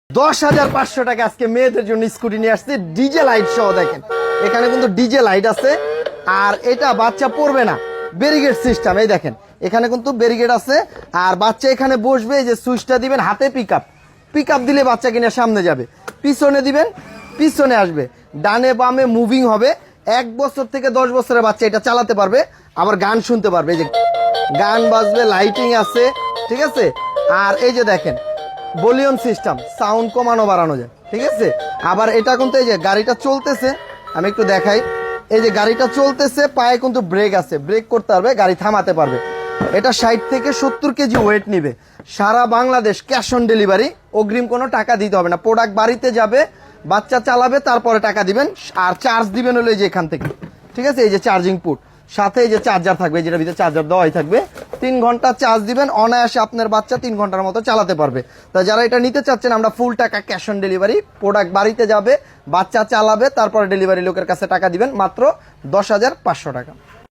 10,500 টাকা আজকে মেয়েদের জন্য স্কুটি নিয়ে আসছে ডিজে লাইট সহ। দেখেন এখানে কিন্তু ডিজে লাইট আছে, আর এটা বাচ্চা পড়বে না, ব্যারিকেড সিস্টেম। এই দেখেন এখানে কিন্তু ব্যারিকেড আছে, আর বাচ্চা এখানে বসবে, এই যে সুইচটা দিবেন হাতে, পিক আপ দিলে বাচ্চা কিনে সামনে যাবে, পিছনে দিবেন পিছনে আসবে, ডানে বামে মুভিং হবে। 1 বছর থেকে 10 বছরের বাচ্চা এটা চালাতে পারবে, আবার গান শুনতে পারবে। এই যে গান বাজবে, লাইটিং আছে, ঠিক আছে। আর এই যে দেখেন ভলিউম সিস্টেম, সাউন্ড কমানো বাড়ানো যায়, ঠিক আছে। আবার এটা কিন্তু এই যে গাড়িটা চলতেছে, আমি একটু দেখাই। এই যে গাড়িটা চলতেছে, পায়ে কিন্তু ব্রেক আছে, ব্রেক করতে পারবে, গাড়ি থামাতে পারবে। এটা 60 থেকে 70 কেজি ওয়েট নিবে। সারা বাংলাদেশ ক্যাশ অন ডেলিভারি, অগ্রিম কোনো টাকা দিতে হবে না। প্রোডাক্ট বাড়িতে যাবে, বাচ্চা চালাবে, তারপরে টাকা দিবেন। আর চার্জ দিবেন হলো এই যে এখান থেকে, ঠিক আছে। এই যে চার্জিং পুট, সাথে এই যে চার্জার থাকবে, যেটা ভিতরে চার্জার দেওয়াই থাকবে। 3 ঘন্টা চার্জ দিবেন, অনায়াসে আপনার বাচ্চা 3 ঘন্টার মতো চালাতে পারবে। তা যারা এটা নিতে চাচ্ছেন, আমরা ফুল টাকা ক্যাশ অন ডেলিভারি, প্রোডাক্ট বাড়িতে যাবে, বাচ্চা চালাবে, তারপরে ডেলিভারি লোকের কাছে টাকা দিবেন, মাত্র 10,500 টাকা।